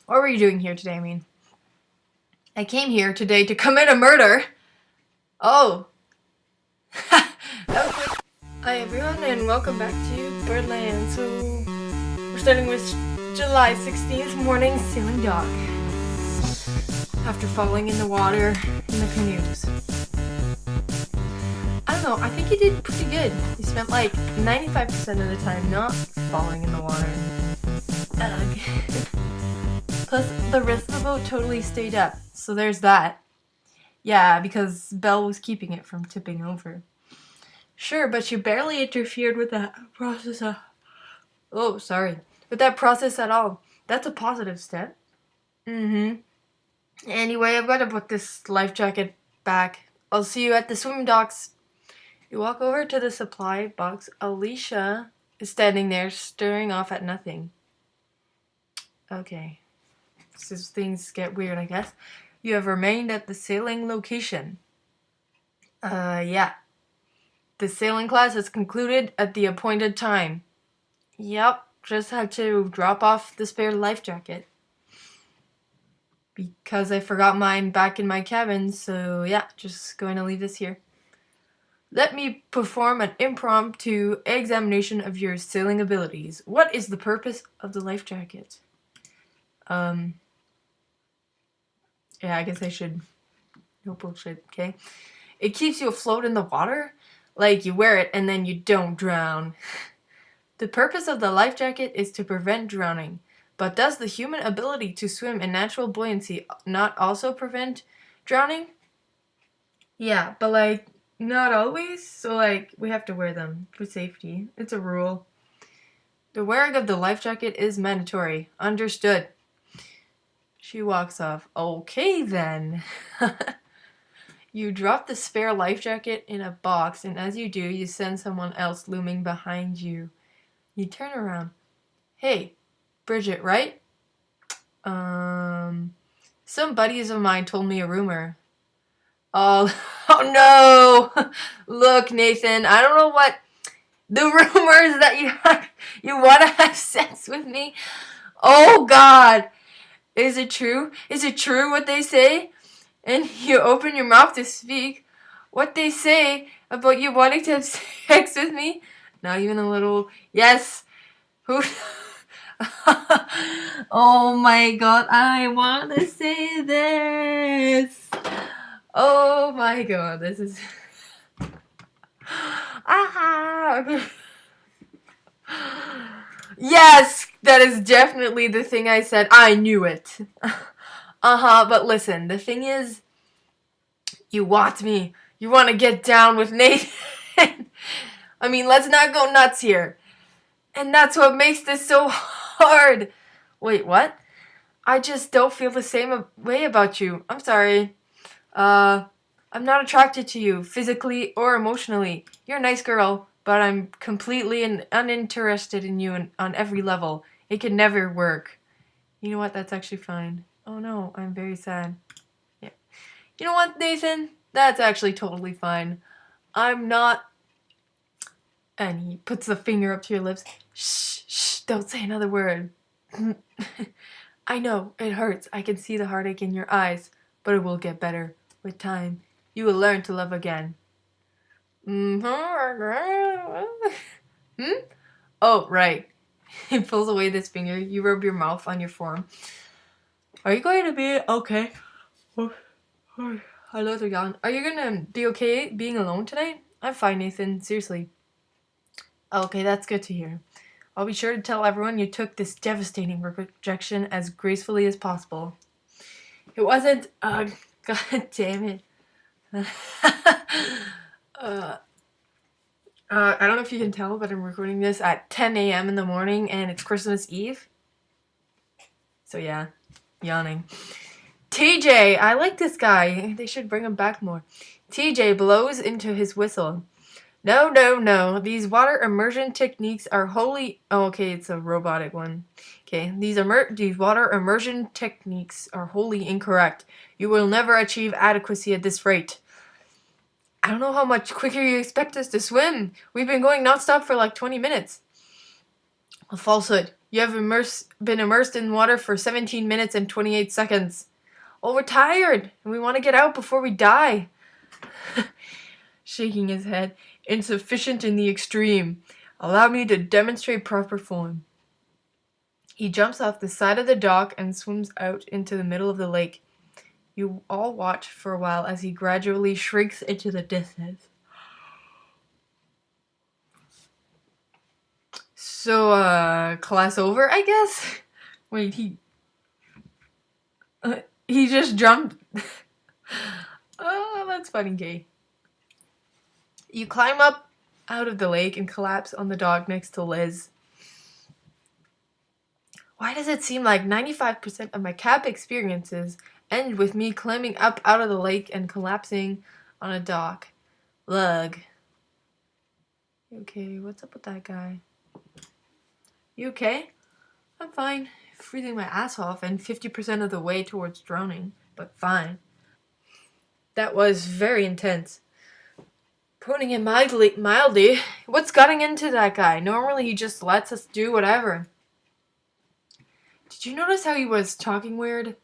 What were you doing here today, I mean? I came here today to commit a murder. Oh. That was quick. Hi everyone and welcome back to Birdland. So, we're starting with July 16th morning sailing dock. After falling in the water in the canoes. I don't know, I think you did pretty good. You spent like 95% of the time not falling in the water. Plus, the rest of the boat totally stayed up, so there's that. Yeah, because Belle was keeping it from tipping over. Sure, but you barely interfered with that process. With that process at all. That's a positive step. Anyway, I've got to put this life jacket back. I'll see you at the swim docks. You walk over to the supply box. Alicia is standing there, staring off at nothing. Okay. So things get weird, I guess. You have remained at the sailing location. Yeah. The sailing class has concluded at the appointed time. Yep, just had to drop off the spare life jacket. Because I forgot mine back in my cabin, so yeah, just going to leave this here. Let me perform an impromptu examination of your sailing abilities. What is the purpose of the life jacket? Yeah, I guess I should. No bullshit, okay? It keeps you afloat in the water. Like, you wear it and then you don't drown. The purpose of the life jacket is to prevent drowning. But does the human ability to swim in natural buoyancy not also prevent drowning? Yeah, but like, not always. So like, we have to wear them for safety. It's a rule. The wearing of the life jacket is mandatory. Understood. She walks off. Okay then. You drop the spare life jacket in a box, and as you do, you sense someone else looming behind you. You turn around. Hey, Bridget, right? Some buddies of mine told me a rumor. Oh no! Look, Nathan, I don't know what the rumor is that you want to have sex with me. Oh God, is it true? Is it true what they say? And you open your mouth to speak. What they say about you wanting to have sex with me? Not even a little yes. Who? Oh my God, I want to say this. Oh my God, this is. Okay. Yes, that is definitely the thing I said. I knew it. But listen, the thing is, you want me. You want to get down with Nathan. I mean, let's not go nuts here. And that's what makes this so hard. Wait, what? I just don't feel the same way about you. I'm sorry. I'm not attracted to you, physically or emotionally. You're a nice girl, but I'm completely uninterested in you on every level. It could never work. You know what? That's actually fine. Oh no, I'm very sad. Yeah. You know what, Nathan? That's actually totally fine. I'm not... And he puts the finger up to your lips. Shh, don't say another word. I know, it hurts. I can see the heartache in your eyes, but it will get better. With time, you will learn to love again. Oh, right. He pulls away this finger. You rub your mouth on your forearm. Are you going to be okay? I know they're gone. Are you gonna be okay being alone today? I'm fine, Nathan. Seriously. Okay, that's good to hear. I'll be sure to tell everyone you took this devastating rejection as gracefully as possible. It wasn't... God damn it. I don't know if you can tell, but I'm recording this at 10 a.m. in the morning, and it's Christmas Eve. So yeah, yawning. TJ, I like this guy. They should bring him back more. TJ blows into his whistle. No. These water immersion techniques are wholly... Oh, okay, it's a robotic one. Okay, these water immersion techniques are wholly incorrect. You will never achieve adequacy at this rate. I don't know how much quicker you expect us to swim. We've been going nonstop for like 20 minutes. A falsehood. You have been immersed in water for 17 minutes and 28 seconds. Oh, we're tired, and we want to get out before we die. Shaking his head. Insufficient in the extreme. Allow me to demonstrate proper form. He jumps off the side of the dock and swims out into the middle of the lake. You all watch for a while as he gradually shrinks into the distance. So, class over, I guess? Wait, he just jumped. Oh, that's funny, Kay. You climb up out of the lake and collapse on the dock next to Liz. Why does it seem like 95% of my cap experiences end with me climbing up out of the lake and collapsing on a dock? Lug. Okay, what's up with that guy? You okay? I'm fine. Freezing my ass off and 50% of the way towards drowning, but fine. That was very intense. Putting it mildly, what's gotten into that guy? Normally he just lets us do whatever. Did you notice how he was talking weird?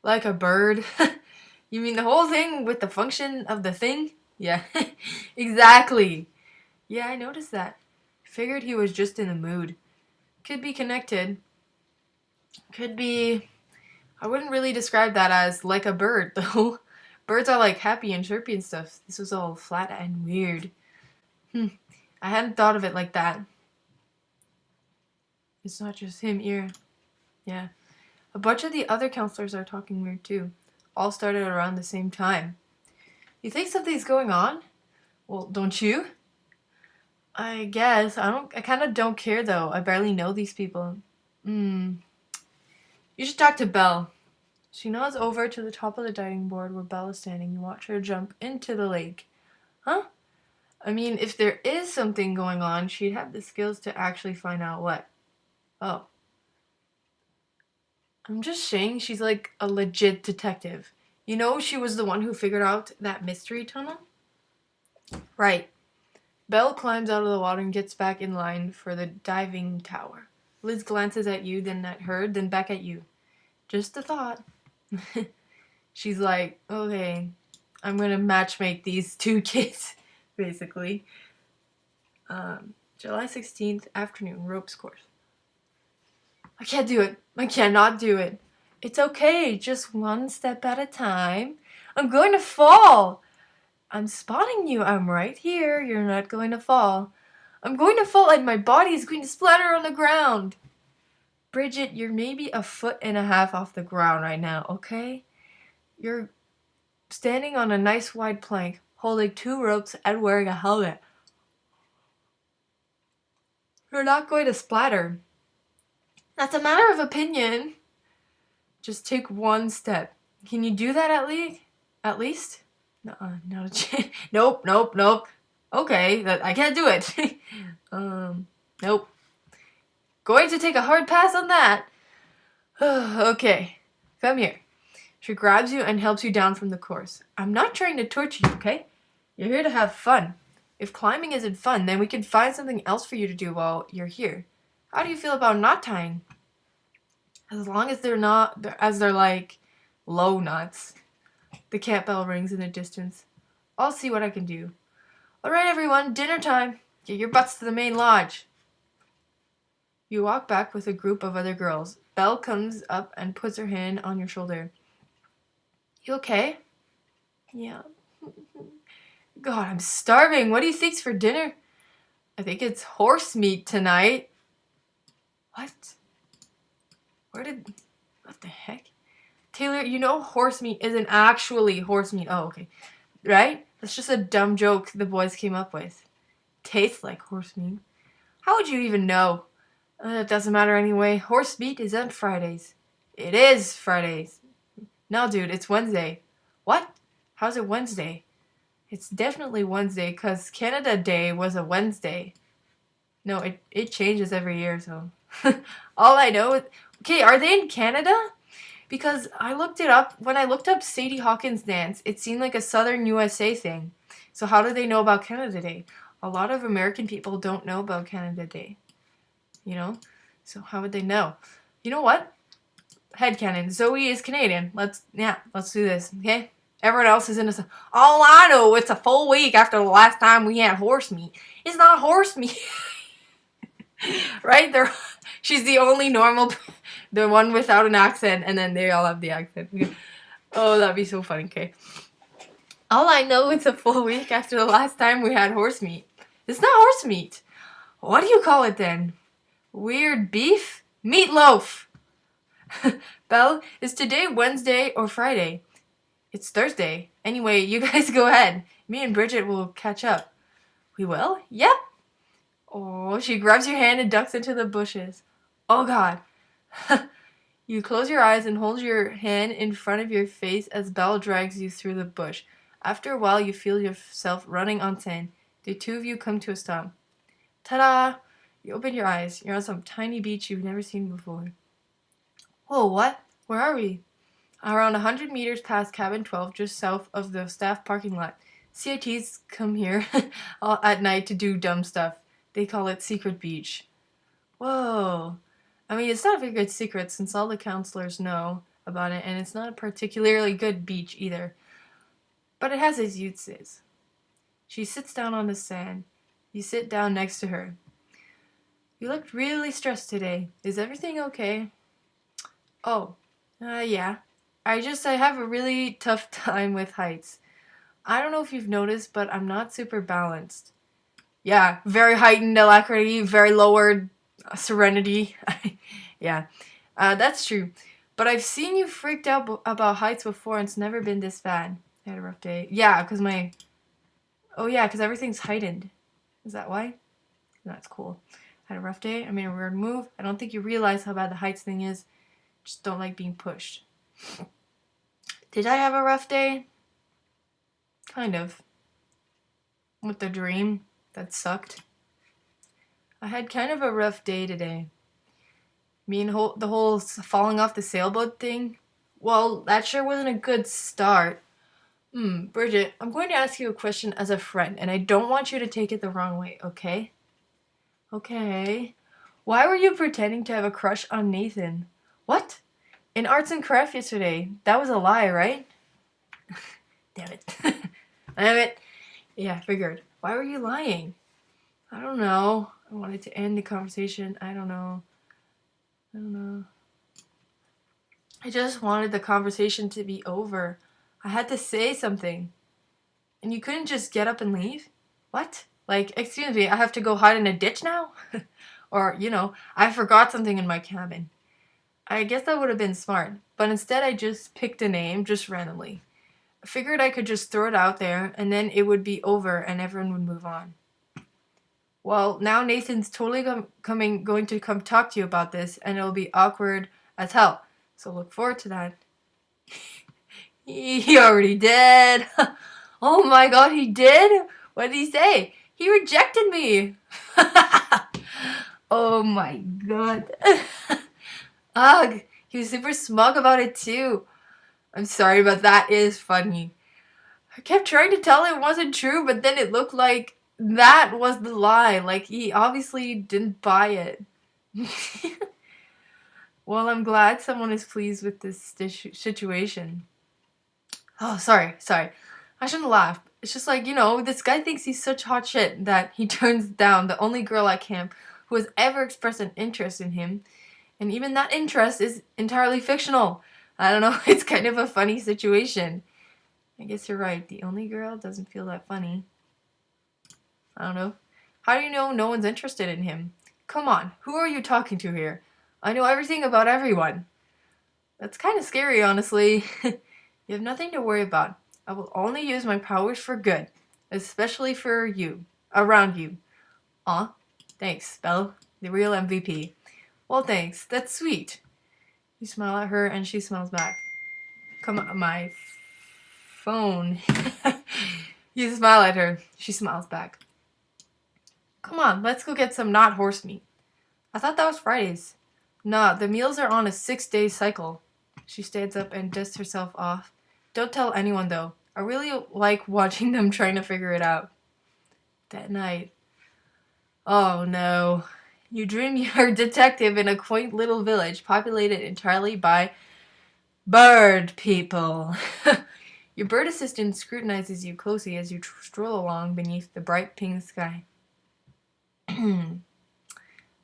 Like a bird? You mean the whole thing with the function of the thing? Yeah, exactly. Yeah, I noticed that. Figured he was just in the mood. Could be connected. Could be... I wouldn't really describe that as like a bird, though. Birds are like happy and chirpy and stuff. This was all flat and weird. I hadn't thought of it like that. It's not just him here. Yeah. A bunch of the other counselors are talking weird too. All started around the same time. You think something's going on? Well, don't you? I guess. I kind of don't care though. I barely know these people. You should talk to Belle. She nods over to the top of the diving board where Belle is standing. You watch her jump into the lake. Huh? I mean, if there is something going on, she'd have the skills to actually find out what. Oh. I'm just saying she's like a legit detective. You know, she was the one who figured out that mystery tunnel? Right. Belle climbs out of the water and gets back in line for the diving tower. Liz glances at you, then at her, then back at you. Just a thought. She's like, okay, I'm gonna matchmake these two kids, basically. July 16th, afternoon, ropes course. I can't do it. I cannot do it. It's okay, just one step at a time. I'm going to fall. I'm spotting you. I'm right here. You're not going to fall. I'm going to fall and my body is going to splatter on the ground. Bridget, you're maybe 1.5 feet off the ground right now, okay? You're standing on a nice wide plank, holding 2 ropes and wearing a helmet. You're not going to splatter. That's a matter of opinion. Just take one step. Can you do that at least? Nuh-uh, not a chance. Nope. Okay, I can't do it. Nope. Going to take a hard pass on that. Okay, come here. She grabs you and helps you down from the course. I'm not trying to torture you, okay? You're here to have fun. If climbing isn't fun, then we can find something else for you to do while you're here. How do you feel about knot tying? As long as they're like low knots. The camp bell rings in the distance. I'll see what I can do. All right, everyone, dinner time. Get your butts to the main lodge. You walk back with a group of other girls. Belle comes up and puts her hand on your shoulder. You okay? Yeah. God, I'm starving. What do you think's for dinner? I think it's horse meat tonight. What? What the heck? Taylor, you know horse meat isn't actually horse meat. Oh, okay. Right? That's just a dumb joke the boys came up with. Tastes like horse meat. How would you even know? It doesn't matter anyway. Horse meat is on Fridays. It is Fridays. No, dude, it's Wednesday. What? How's it Wednesday? It's definitely Wednesday because Canada Day was a Wednesday. No, it changes every year, so. All I know is... Okay, are they in Canada? Because I looked it up. When I looked up Sadie Hawkins dance, it seemed like a Southern USA thing. So how do they know about Canada Day? A lot of American people don't know about Canada Day. You know? So how would they know? You know what? Headcanon. Zoe is Canadian. Let's do this, okay? Everyone else is innocent. Oh, I know. It's a full week after the last time we had horse meat. It's not horse meat. Right? She's the only normal, the one without an accent, and then they all have the accent. Oh, that'd be so funny, okay? All I know, it's a full week after the last time we had horse meat. It's not horse meat. What do you call it then? Weird beef? Meatloaf! Belle, is today Wednesday or Friday? It's Thursday. Anyway, you guys go ahead. Me and Bridget will catch up. We will? Yep. Oh, she grabs your hand and ducks into the bushes. Oh, God. You close your eyes and hold your hand in front of your face as Belle drags you through the bush. After a while, you feel yourself running on sand. The two of you come to a stop. Ta-da! You open your eyes. You're on some tiny beach you've never seen before. Whoa, what? Where are we? Around 100 meters past Cabin 12, just south of the staff parking lot. CITs come here at night to do dumb stuff. They call it Secret Beach. Whoa. I mean, it's not a very good secret since all the counselors know about it, and it's not a particularly good beach either. But it has its uses. She sits down on the sand. You sit down next to her. You looked really stressed today. Is everything okay? Oh, yeah. I have a really tough time with heights. I don't know if you've noticed, but I'm not super balanced. Yeah, very heightened alacrity, very lowered serenity. Yeah, that's true. But I've seen you freaked out about heights before, and it's never been this bad. I had a rough day. Yeah, because everything's heightened. Is that why? That's cool. I had a rough day. I made a weird move. I don't think you realize how bad the heights thing is. Just don't like being pushed. Did I have a rough day? Kind of. With the dream that sucked. I had kind of a rough day today. The whole falling off the sailboat thing. Well, that sure wasn't a good start. Bridget, I'm going to ask you a question as a friend, and I don't want you to take it the wrong way, okay? Okay. Why were you pretending to have a crush on Nathan? What? In arts and craft yesterday. That was a lie, right? Damn it. Damn it. Yeah, figured. Why were you lying? I don't know. I wanted to end the conversation. I don't know. I just wanted the conversation to be over. I had to say something. And you couldn't just get up and leave? What? Like, excuse me, I have to go hide in a ditch now? Or, I forgot something in my cabin. I guess that would have been smart. But instead I just picked a name, just randomly. I figured I could just throw it out there, and then it would be over and everyone would move on. Well, now Nathan's totally going to come talk to you about this, and it'll be awkward as hell. So look forward to that. He already did. Oh my god, he did? What did he say? He rejected me. Oh my god. Ugh, he was super smug about it too. I'm sorry, but that is funny. I kept trying to tell him it wasn't true, but then it looked like that was the lie. Like, he obviously didn't buy it. Well, I'm glad someone is pleased with this situation. Oh, sorry. I shouldn't laugh. It's just like, this guy thinks he's such hot shit that he turns down the only girl at camp who has ever expressed an interest in him. And even that interest is entirely fictional. I don't know, it's kind of a funny situation. I guess you're right, the only girl doesn't feel that funny. I don't know. How do you know no one's interested in him? Come on, who are you talking to here? I know everything about everyone. That's kind of scary, honestly. You have nothing to worry about. I will only use my powers for good, especially for you, around you. Aw, thanks, Belle, the real MVP. Well, thanks, that's sweet. You smile at her and she smiles back. Come on, my phone. You smile at her, she smiles back. Come on, let's go get some not horse meat. I thought that was Fridays. Nah, the meals are on a 6-day cycle. She stands up and dusts herself off. Don't tell anyone, though. I really like watching them trying to figure it out. That night. Oh, no. You dream you're a detective in a quaint little village populated entirely by bird people. Your bird assistant scrutinizes you closely as you stroll along beneath the bright pink sky.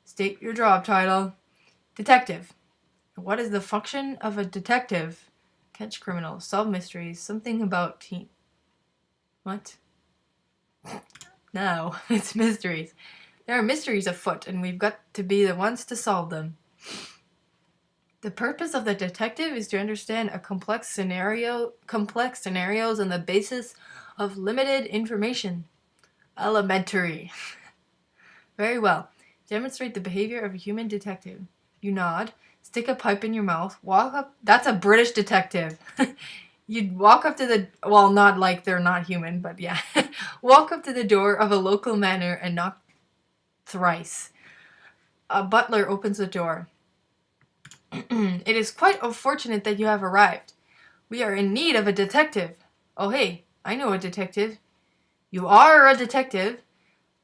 State your job title. Detective. What is the function of a detective? Catch criminals, solve mysteries, something about teen. What? No, it's mysteries. There are mysteries afoot, and we've got to be the ones to solve them. The purpose of the detective is to understand complex scenarios on the basis of limited information. Elementary. Very well. Demonstrate the behavior of a human detective. You nod, stick a pipe in your mouth, walk up. That's a British detective. You'd walk up to the, well, not like they're not human, but yeah. Walk up to the door of a local manor and knock thrice. A butler opens the door. It is quite fortunate that you have arrived. We are in need of a detective. Oh, hey, I know a detective. You are a detective.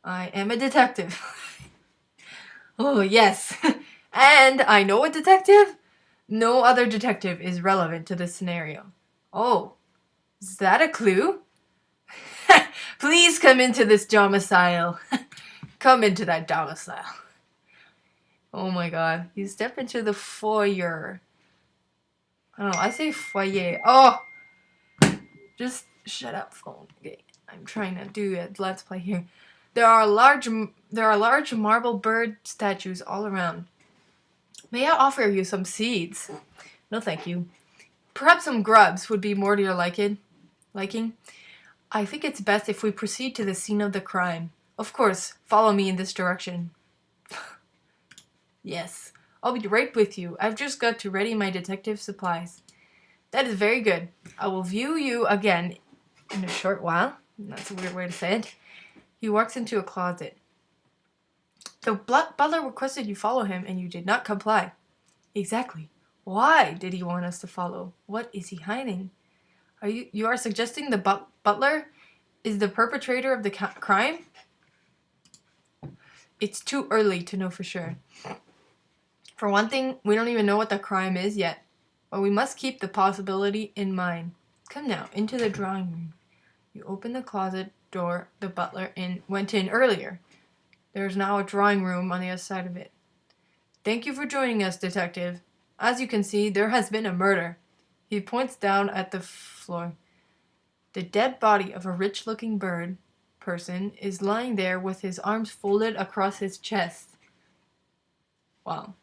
I am a detective. Oh, yes. And I know a detective. No other detective is relevant to this scenario. Oh, is that a clue? Please come into this domicile. Come into that domicile. Oh my god. You step into the foyer. I don't know, I say foyer. Oh! Just shut up, phone. Okay, I'm trying to do a let's play here. There are large marble bird statues all around. May I offer you some seeds? No, thank you. Perhaps some grubs would be more to your liking. I think it's best if we proceed to the scene of the crime. Of course, follow me in this direction. Yes, I'll be right with you. I've just got to ready my detective supplies. That is very good. I will view you again in a short while. That's a weird way to say it. He walks into a closet. The butler requested you follow him, and you did not comply. Exactly. Why did he want us to follow? What is he hiding? You are suggesting the butler is the perpetrator of the crime? It's too early to know for sure. For one thing, we don't even know what the crime is yet, but we must keep the possibility in mind. Come now, into the drawing room. You open the closet door the butler went in earlier. There is now a drawing room on the other side of it. Thank you for joining us, detective. As you can see, there has been a murder. He points down at the floor. The dead body of a rich-looking bird person is lying there with his arms folded across his chest. Wow.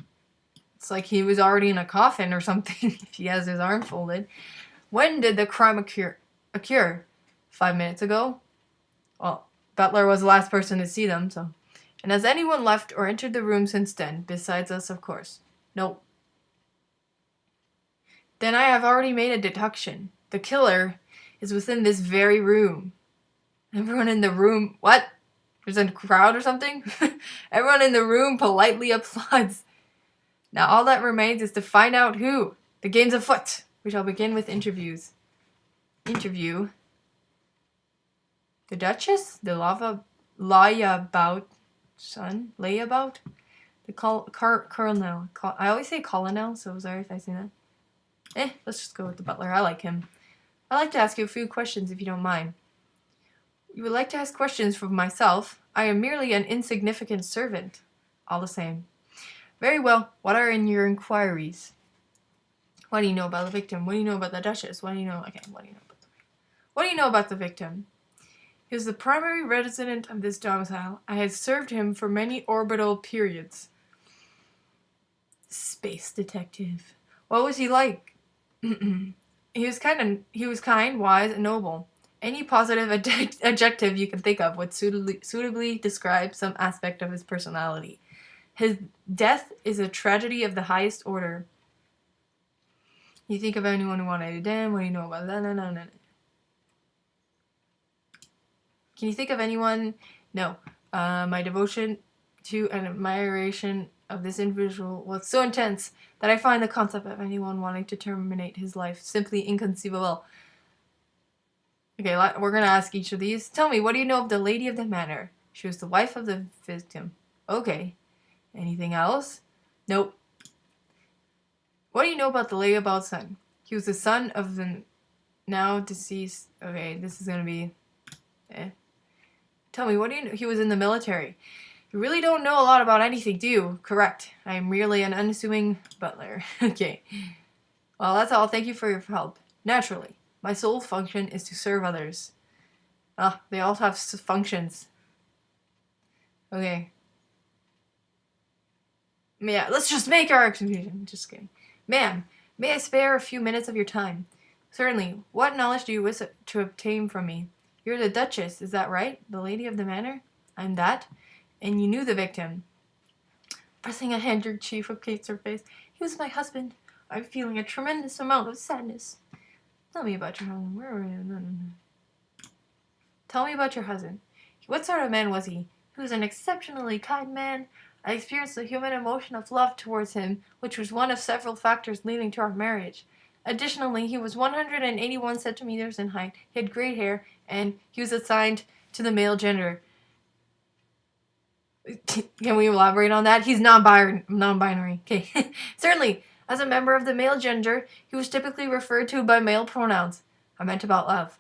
It's like he was already in a coffin or something if he has his arm folded. When did the crime occur? 5 minutes ago? Well, Butler was the last person to see them, so. And has anyone left or entered the room since then, besides us, of course? Nope. Then I have already made a deduction. The killer is within this very room. Everyone in the room... What? There's a crowd or something? Everyone in the room politely applauds. Now all that remains is to find out who. The game's afoot. We shall begin with interviews. Interview. The Duchess? The Layabout son? Layabout? The Colonel. I always say Colonel, so sorry if I say that. Let's just go with the butler. I like him. I'd like to ask you a few questions if you don't mind. You would like to ask questions from myself? I am merely an insignificant servant. All the same. Very well. What are in your inquiries? What do you know about the victim? What do you know about the Duchess? What do you know? Okay, what do you know about the victim? He was the primary resident of this domicile. I had served him for many orbital periods. Space detective. What was he like? He was kind, wise, and noble. Any positive adjective you can think of would suitably describe some aspect of his personality. His death is a tragedy of the highest order. You think of anyone who wanted to damn? What do you know about that? No. Can you think of anyone? No. My devotion to and admiration of this individual was so intense that I find the concept of anyone wanting to terminate his life simply inconceivable. Okay, we're going to ask each of these. Tell me, what do you know of the lady of the manor? She was the wife of the victim. Okay. Anything else? Nope. What do you know about the layabout son? He was the son of the now deceased... Okay, this is gonna be... Tell me, what do you know? He was in the military. You really don't know a lot about anything, do you? Correct. I am merely an unassuming butler. Okay. Well, that's all. Thank you for your help. Naturally. My sole function is to serve others. Ah, they all have functions. Okay. Yeah, let's just make our execution. Just kidding. Ma'am, may I spare a few minutes of your time? Certainly. What knowledge do you wish to obtain from me? You're the Duchess, is that right? The lady of the manor? I'm that. And you knew the victim. Pressing a handkerchief against her face. He was my husband. I'm feeling a tremendous amount of sadness. Tell me about your husband. Where were you? Tell me about your husband. What sort of man was he? He was an exceptionally kind man. I experienced the human emotion of love towards him, which was one of several factors leading to our marriage. Additionally, he was 181 centimeters in height, he had gray hair, and he was assigned to the male gender. Can we elaborate on that? He's non-binary. Okay. Certainly, as a member of the male gender, he was typically referred to by male pronouns. I meant about love.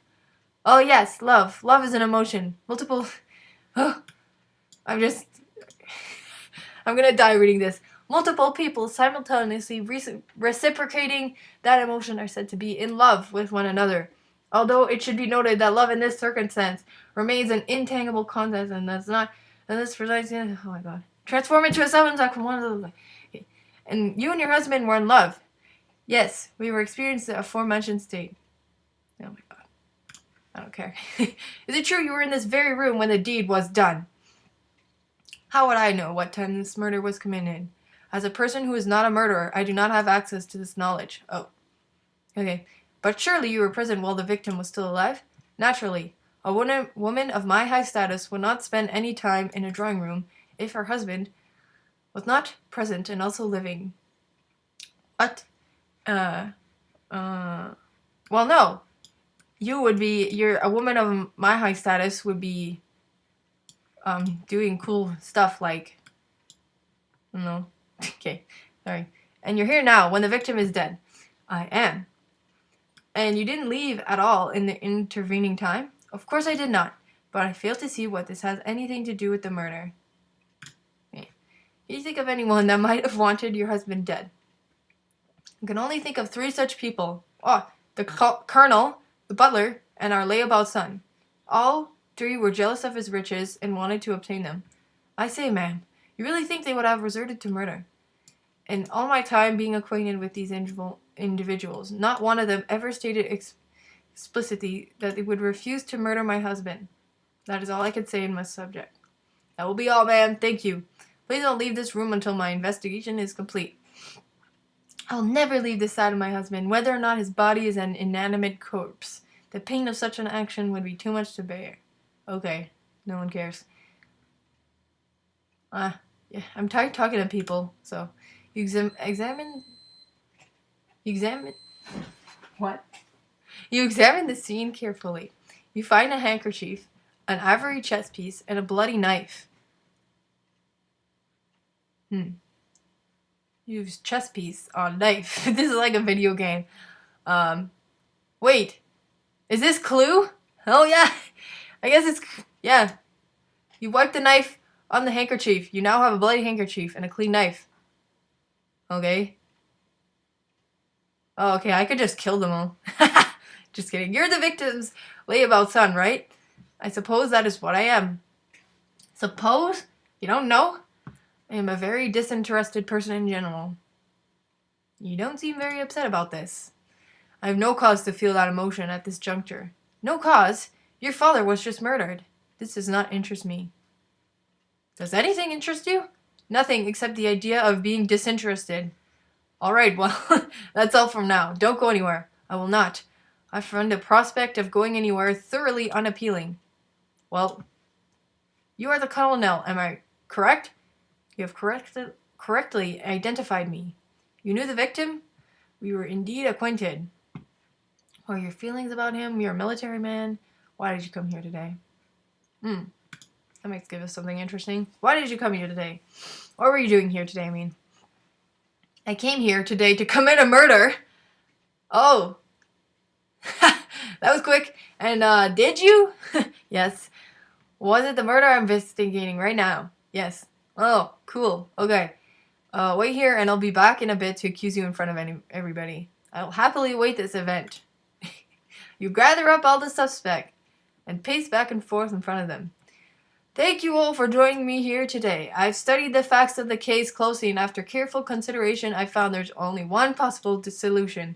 Oh yes, love. Love is an emotion. Multiple... Oh, I'm gonna die reading this. Multiple people simultaneously reciprocating that emotion are said to be in love with one another. Although it should be noted that love in this circumstance remains an intangible concept and does not, and this resides in, oh my god, transform into a substance from one of the, okay. And you and your husband were in love. Yes, we were experiencing the aforementioned state. Oh my god. I don't care. Is it true you were in this very room when the deed was done? How would I know what time this murder was committed? As a person who is not a murderer, I do not have access to this knowledge. Oh. Okay. But surely you were present while the victim was still alive? Naturally. A woman of my high status would not spend any time in a drawing room if her husband was not present and also living. What? Well, no. A woman of my high status would be, doing cool stuff like, I don't know. Okay, sorry. And you're here now when the victim is dead. I am. And you didn't leave at all in the intervening time? Of course I did not, but I fail to see what this has anything to do with the murder. Okay. Can you think of anyone that might have wanted your husband dead? I can only think of 3 such people. Oh, the colonel, the butler, and our layabout son. All 3 were jealous of his riches and wanted to obtain them. I say, man, you really think they would have resorted to murder? In all my time being acquainted with these individuals, not one of them ever stated explicitly that they would refuse to murder my husband. That is all I can say in my subject. That will be all, ma'am. Thank you. Please don't leave this room until my investigation is complete. I'll never leave the side of my husband, whether or not his body is an inanimate corpse. The pain of such an action would be too much to bear. Okay, no one cares. Yeah, I'm tired talking to people, so you examine what? You examine the scene carefully. You find a handkerchief, an ivory chess piece, and a bloody knife. Use chess piece on knife. This is like a video game. Wait. Is this Clue? Oh yeah. I guess it's, yeah. You wipe the knife on the handkerchief. You now have a bloody handkerchief and a clean knife. Okay. Oh, okay, I could just kill them all. Just kidding. You're the victim's layabout son, right? I suppose that is what I am. Suppose? You don't know? I am a very disinterested person in general. You don't seem very upset about this. I have no cause to feel that emotion at this juncture. No cause? Your father was just murdered. This does not interest me. Does anything interest you? Nothing except the idea of being disinterested. Alright, well, that's all from now. Don't go anywhere. I will not. I find the prospect of going anywhere thoroughly unappealing. Well, you are the colonel, am I correct? You have correctly identified me. You knew the victim? We were indeed acquainted. What are your feelings about him? You're a military man. Why did you come here today? That might give us something interesting. Why did you come here today? What were you doing here today, I mean? I came here today to commit a murder. Oh. That was quick. And, did you? Yes. Was it the murder I'm investigating right now? Yes. Oh, cool. Okay. Wait here and I'll be back in a bit to accuse you in front of everybody. I'll happily await this event. You gather up all the suspects and pace back and forth in front of them. Thank you all for joining me here today. I've studied the facts of the case closely and after careful consideration, I found there's only one possible solution.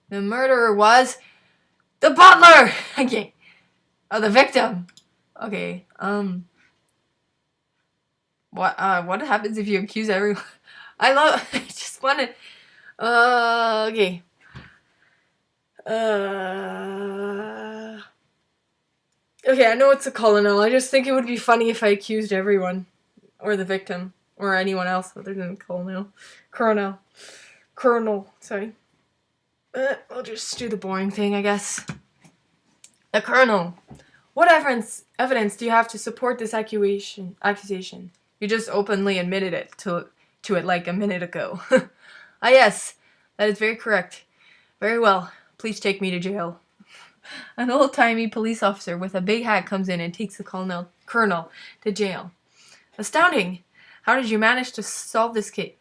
The murderer was the butler! Okay. Oh, the victim. Okay, what happens if you accuse everyone? I just wanted, okay. Okay, I know it's a colonel. I just think it would be funny if I accused everyone. Or the victim. Or anyone else other than the colonel, sorry. I'll just do the boring thing, I guess. The colonel. What evidence do you have to support this accusation? You just openly admitted it to it like a minute ago. Ah, yes. That is very correct. Very well. Please take me to jail. An old-timey police officer with a big hat comes in and takes the colonel to jail. Astounding! How did you manage to solve this case?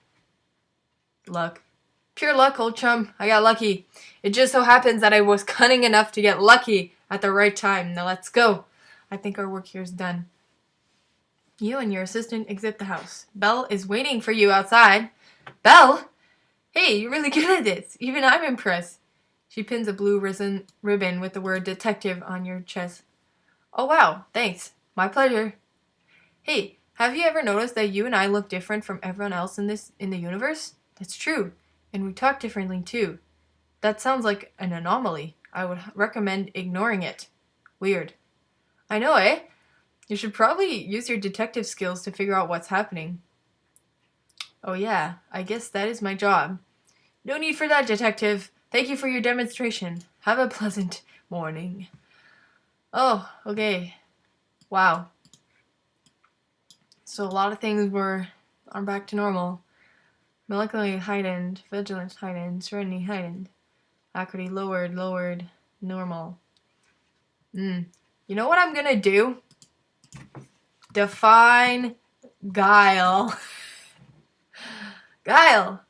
Luck. Pure luck, old chum. I got lucky. It just so happens that I was cunning enough to get lucky at the right time. Now let's go. I think our work here is done. You and your assistant exit the house. Belle is waiting for you outside. Belle? Hey, you're really good at this. Even I'm impressed. She pins a blue ribbon with the word detective on your chest. Oh wow, thanks. My pleasure. Hey, have you ever noticed that you and I look different from everyone else in the universe? That's true. And we talk differently too. That sounds like an anomaly. I would recommend ignoring it. Weird. I know, eh? You should probably use your detective skills to figure out what's happening. Oh yeah, I guess that is my job. No need for that, detective. Thank you for your demonstration. Have a pleasant morning. Oh, okay. Wow. So a lot of things are back to normal. Molecular heightened, vigilance heightened, serenity heightened, acuity lowered, normal. You know what I'm gonna do? Define guile. Guile.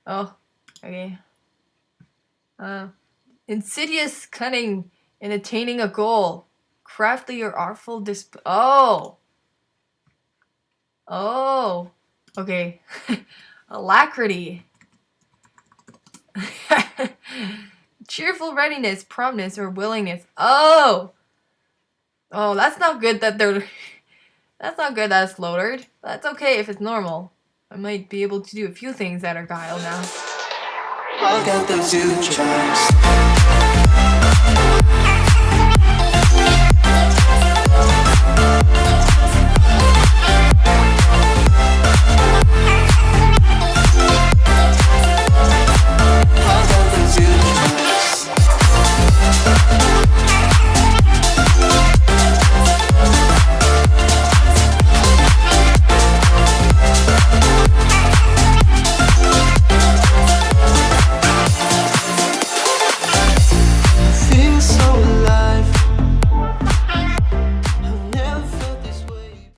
Oh, okay. Insidious cunning in attaining a goal. Crafty or artful Oh. Okay. Alacrity. Cheerful readiness, promptness, or willingness. Oh, that's not good that that's not good that it's lowered. That's okay if it's normal. I might be able to do a few things that are guile now. I got those two tracks.